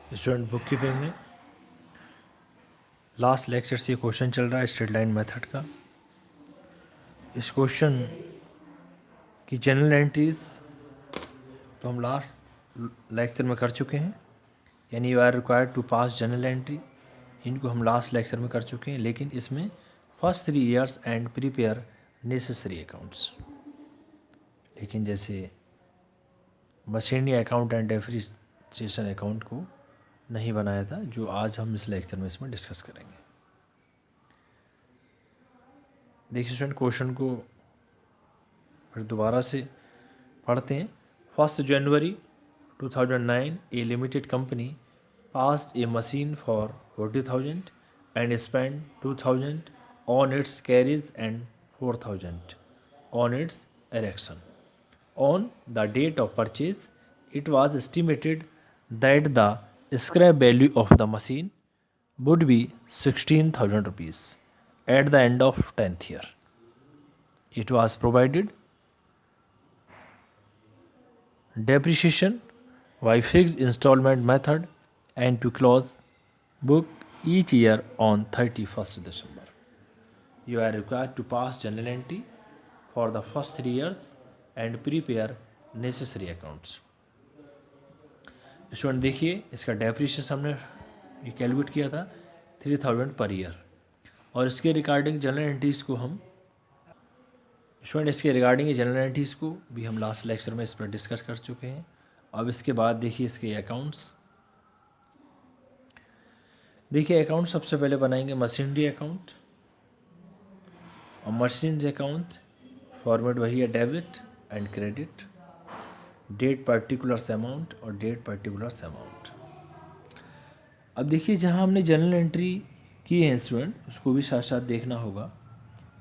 Student book keeping में last lecture से question चल रहा है स्ट्रेट लाइन मेथड का। इस क्वेश्चन की जनरल एंट्रीज तो हम लास्ट लेक्चर में कर चुके हैं, यानी you are required to pass journal entry, इनको हम लास्ट लेक्चर में कर चुके हैं। लेकिन इसमें first 3 years and prepare necessary accounts, लेकिन जैसे machinery account and depreciation account को नहीं बनाया था, जो आज हम इस लेक्चर में इसमें डिस्कस करेंगे। देखिए स्टूडेंट, क्वेश्चन को फिर दोबारा से पढ़ते हैं। 1 January 2009 A limited company passed a machine for 40,000 and spent 2,000 on its carriage and 4,000 on its erection. On the date of purchase, it was estimated that the scrap value of the machine would be 16,000 rupees at the end of 10th year. It was provided depreciation by fixed installment method and to close book each year on 31st December. You are required to pass journal entry for the first 3 years and prepare necessary accounts. Student देखिए, इसका depreciation हमने ये calculate किया था 3000 per year, और इसके regarding general entries को हम स्टूडेंट इसके रिगार्डिंग जनरल एंट्रीज़ को भी हम लास्ट लेक्चर में इस पर डिस्कस कर चुके हैं। अब इसके बाद देखिए इसके अकाउंट्स। देखिए अकाउंट सबसे पहले बनाएंगे मशीनरी अकाउंट, और मशीनरी अकाउंट फॉर्मेट वही है debit and credit, date particulars amount और डेट पर्टिकुलर्स अमाउंट। अब देखिए जहाँ हमने जनरल एंट्री की है स्टूडेंट, उसको भी साथ साथ देखना होगा,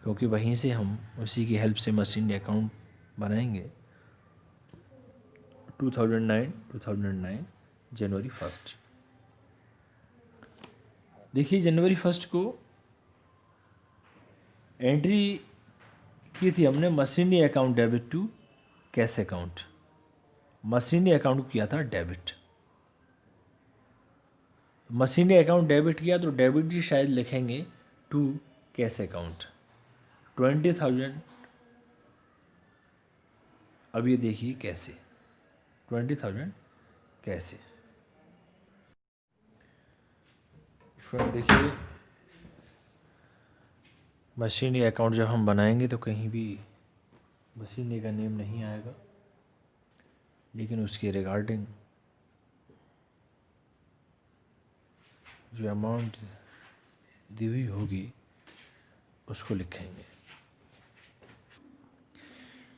क्योंकि वहीं से हम उसी की हेल्प से मशीनरी अकाउंट बनाएंगे। 2009 जनवरी 1। देखिए जनवरी 1 को एंट्री की थी हमने machinery account debit to cash account. Machinery account किया था डेबिट, मशीनरी अकाउंट डेबिट किया तो डेबिट ही शायद लिखेंगे टू कैश अकाउंट 20,000। अब ये देखिए कैसे 20,000 कैसे। देखिए मशीनरी अकाउंट जब हम बनाएंगे तो कहीं भी मशीनरी का नेम नहीं आएगा, लेकिन उसके रिगार्डिंग जो अमाउंट दी हुई होगी उसको लिखेंगे।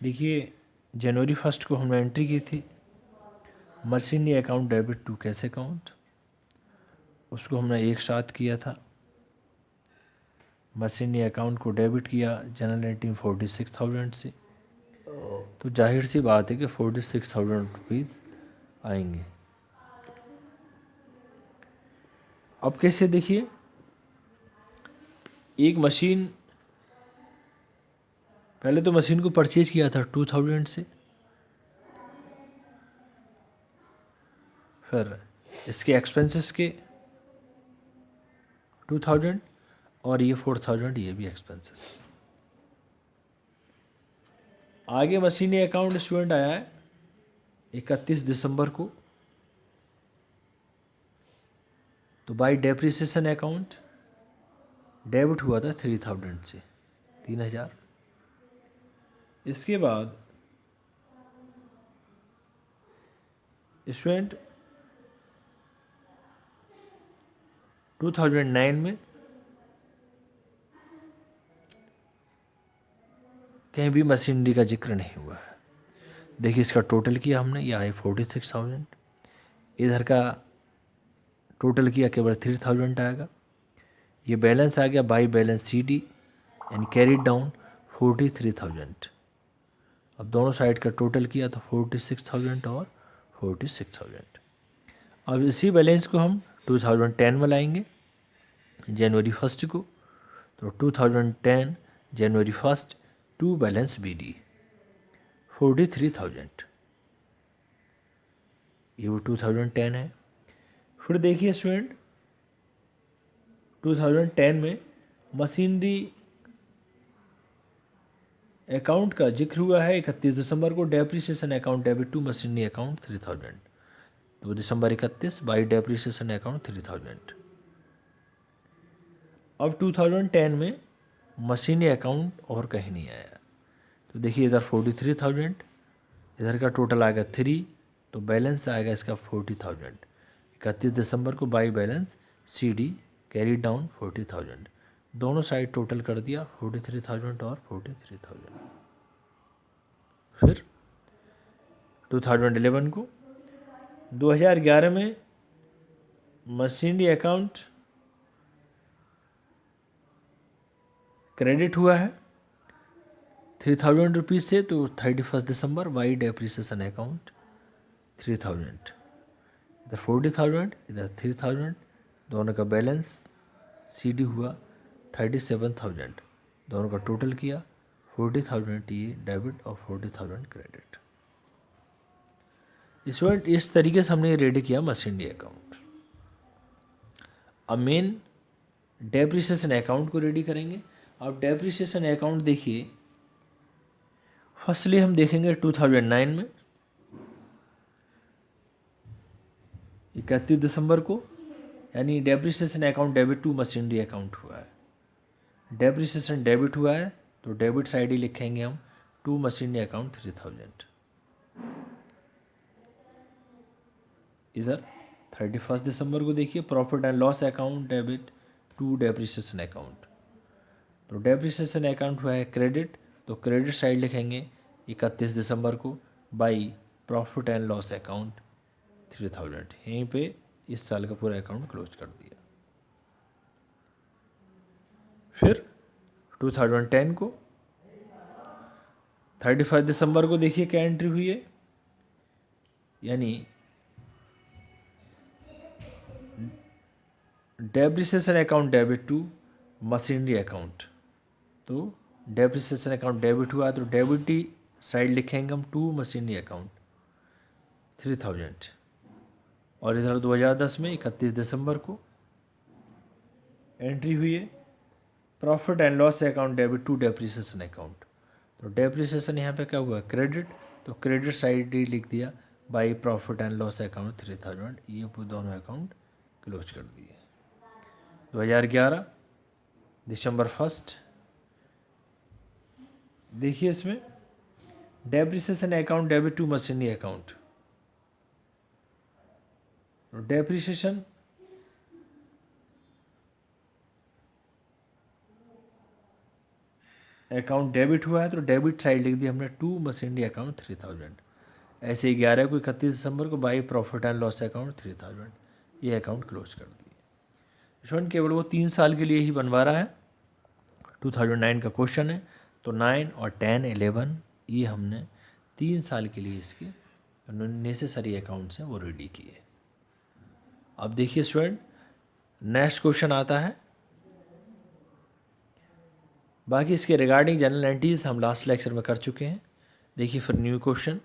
देखिए जनवरी 1 को हमने एंट्री की थी machinery account debit to cash account, उसको हमने एक साथ किया था। मशीनरी अकाउंट को डेबिट किया जनरल एंट्री 46,000 से, तो जाहिर सी बात है कि 46,000 रुपीज़ आएंगे। अब कैसे देखिए, एक मशीन पहले तो मशीन को परचेज किया था 2,000 से, फिर इसके एक्सपेंसेस के 2,000 और ये 4,000, ये भी एक्सपेंसेस। आगे मशीनरी अकाउंट स्टूडेंट आया है 31 दिसंबर को, तो बाय डेप्रिसिएशन अकाउंट डेबिट हुआ था 3,000 से 3,000। इसके बाद स्टूडेंट 2009 में कहीं भी मशीनरी का जिक्र नहीं हुआ है। देखिए इसका टोटल किया हमने, यह है 46,000, इधर का टोटल किया केवल 3,000 आएगा। ये बैलेंस आ गया by balance CD and carried down 43,000। अब दोनों साइड का टोटल किया तो 46,000 और 46,000। अब इसी बैलेंस को हम 2010 में लाएंगे जनवरी 1 को, तो 2010 जनवरी 1 टू बैलेंस BD 43,000, ये वो 2010 है। फिर देखिए स्टूडेंट 2010 में मशीनरी अकाउंट का जिक्र हुआ है 31 दिसंबर को। Depreciation account debit to machinery account 3000, 2 दिसंबर 31 बाई डेप्रिसिएशन अकाउंट 3000। अब 2010 में मशीनरी अकाउंट और कहीं नहीं आया, तो देखिए इधर 43,000, इधर का टोटल आएगा 3, तो बैलेंस आएगा इसका 40,000। 31 दिसंबर को by balance CD carry down 40,000, दोनों साइड टोटल कर दिया 43,000 और 43,000। फिर 2011 को 2011 में मशीनरी अकाउंट क्रेडिट हुआ है 3,000 रुपीज़ से, तो 31 दिसंबर बाई डेप्रिसिएशन अकाउंट 3,000, इधर 40,000 इधर 3,000, दोनों का बैलेंस CD हुआ 37,000, दोनों का टोटल किया 40,000 ये डेबिट और 40,000 क्रेडिट। इस तरीके से हमने रेडी किया मशीनरी अकाउंट। अब मेन डेप्रिसिएशन अकाउंट को रेडी करेंगे। अब डेप्रिसिएशन अकाउंट देखिए, फर्स्टली हम देखेंगे 2009 में 31 दिसंबर को, यानी depreciation account debit to machinery account हुआ है। डेप्रिसिएशन डेबिट हुआ है तो डेबिट साइड ही लिखेंगे हम टू मशीनरी अकाउंट 3,000। इधर 31 दिसंबर को देखिए profit and loss account debit to depreciation account, तो डेप्रिसिएशन अकाउंट हुआ है क्रेडिट, तो क्रेडिट साइड लिखेंगे 31 दिसंबर को by profit and loss account 3,000। यहीं पे इस साल का पूरा अकाउंट क्लोज कर दिया। फिर 2010 को 31 दिसंबर को देखिए क्या एंट्री हुई है, यानी depreciation account debit to machinery account, तो डेप्रिसिएशन अकाउंट डेबिट हुआ तो डेबिट ही साइड लिखेंगे हम टू मशीनरी अकाउंट 3,000। और इधर 2010 में 31 दिसंबर को एंट्री हुई है profit and loss account debit to depreciation account, तो डेप्रिसिएशन यहाँ पे क्या हुआ क्रेडिट, तो क्रेडिट साइड ही लिख दिया by profit and loss account 3,000। ये दोनों अकाउंट क्लोज कर दिए। 2011 दिसंबर 1 देखिए इसमें depreciation account debit to machinery account, depreciation account debit हुआ है तो डेबिट साइड लिख दिया हमने टू मशीनरी अकाउंट 3,000। ऐसे 11 को 31 दिसंबर को by profit and loss account 3,000, ये अकाउंट क्लोज कर दिए। स्टूडेंट केवल वो 3 साल के लिए ही बनवा रहा है, 2009 का क्वेश्चन है, तो 9 और 10, 11 ये हमने 3 साल के लिए इसके नेसेसरी अकाउंट्स हैं वो रेडी किए। अब देखिए स्टूडेंट नेक्स्ट क्वेश्चन आता है, बाकी इसके रिगार्डिंग जनरल एंट्रीज हम लास्ट लेक्चर में कर चुके हैं। देखिए फिर न्यू क्वेश्चन,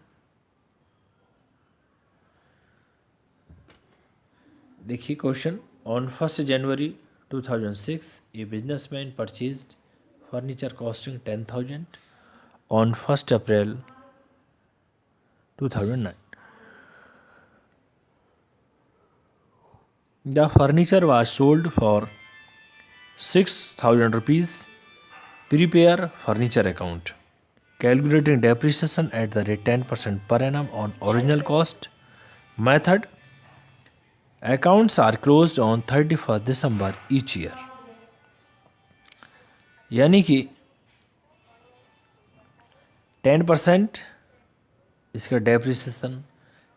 देखिए question on 1 January 2006 a businessman purchased furniture costing 10,000 on 1 April 2009। The furniture was sold for 6,000 rupees. Prepare furniture account. Calculating depreciation at the rate 10% per annum on original cost. Method. Accounts are closed on 31st December each year. यानी कि 10% इसका depreciation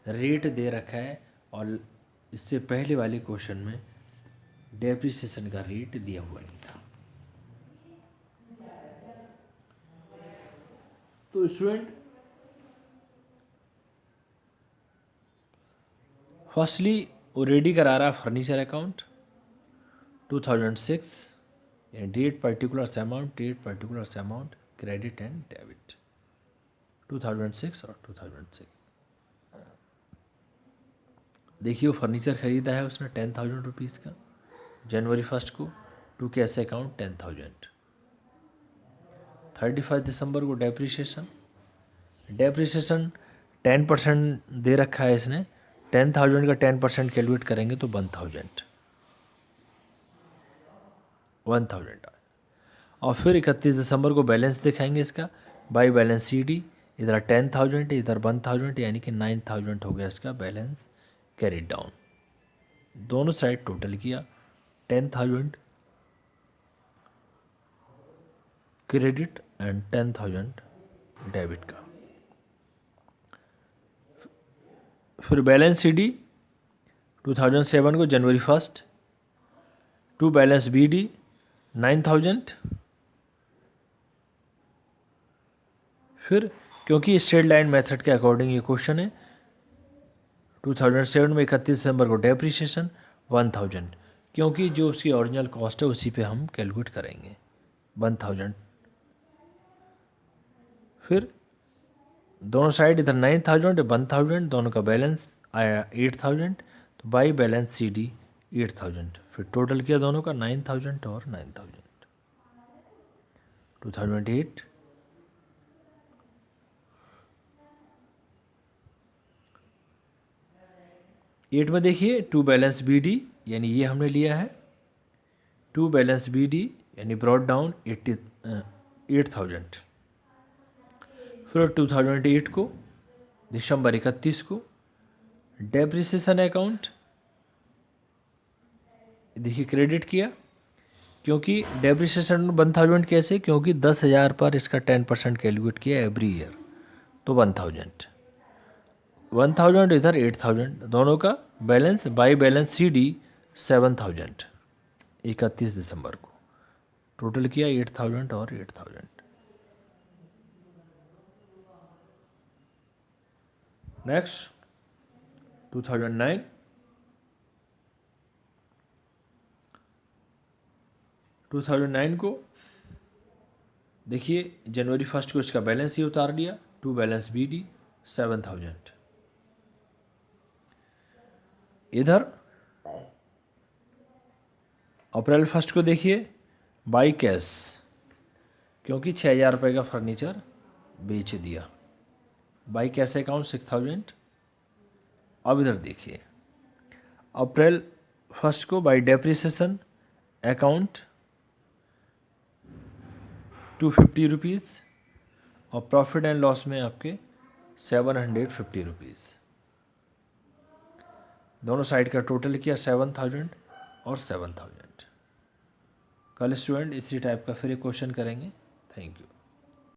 rate दे रखा है और इससे पहले वाले question में डेप्रिसिएशन का रेट दिया हुआ नहीं था। तो स्टूडेंट फर्स्टली वो रेडी करा रहा furniture account 2006, date particular amount credit and debit 2006 और 2006। देखिए वो फर्नीचर ख़रीदा है उसने 10,000 रुपीज़ का जनवरी 1 को, टू कैश अकाउंट 10,000। 31 दिसंबर को डेप्रिसिएशन 10% दे रखा है इसने, 10,000 का 10% कैलकुलेट करेंगे तो 1,000 और फिर 31 दिसंबर को बैलेंस दिखाएंगे इसका बाई बैलेंस CD, इधर 10,000 इधर 1,000 यानी कि 9,000 हो गया इसका बैलेंस कैरिड डाउन। दोनों साइड टोटल किया 10,000 क्रेडिट एंड 10,000 डेबिट का। फिर बैलेंस CD 2007 को जनवरी 1 टू बैलेंस BD 9,000। फिर क्योंकि स्ट्रेट लाइन मेथड के अकॉर्डिंग ये क्वेश्चन है, 2007 में 31 दिसंबर को डेप्रिसिएशन 1,000, क्योंकि जो उसकी ओरिजिनल कॉस्ट है उसी पे हम कैलकुलेट करेंगे 1,000। फिर दोनों साइड इधर 9,000 1,000 दोनों का बैलेंस आया 8,000, तो बाई बैलेंस CD 8,000। फिर टोटल किया दोनों का 9,000 और 9,000। 2008 8 में देखिए टू बैलेंस BD यानी ये हमने लिया है, टू बैलेंस BD यानी ब्रॉड डाउन 8,000। फिर 2008 को दिसंबर 31 को डेप्रिसिएशन अकाउंट देखिए क्रेडिट किया, क्योंकि डेप्रिसिएशन 1,000 कैसे, क्योंकि 10,000 पर इसका 10% कैलकुलेट किया एवरी ईयर, तो 1,000 इधर 8,000 दोनों का बैलेंस बाई बैलेंस CD 7,000 31 दिसंबर को, टोटल किया 8,000 और 8,000। नेक्स्ट 2009 को देखिए जनवरी 1 को इसका बैलेंस ही उतार लिया, टू बैलेंस BD 7,000। इधर अप्रैल 1 को देखिए बाई कैश, क्योंकि 6,000 रुपये का फर्नीचर बेच दिया, बाई कैश अकाउंट 6,000। अब इधर देखिए अप्रैल 1 को बाई डेप्रिसिएशन अकाउंट 250 रुपीज़ और प्रॉफिट एंड लॉस में आपके 750 रुपीज़। दोनों साइड का टोटल किया 7,000 और 7,000। कल स्टूडेंट इसी टाइप का फिर एक क्वेश्चन करेंगे। Thank you.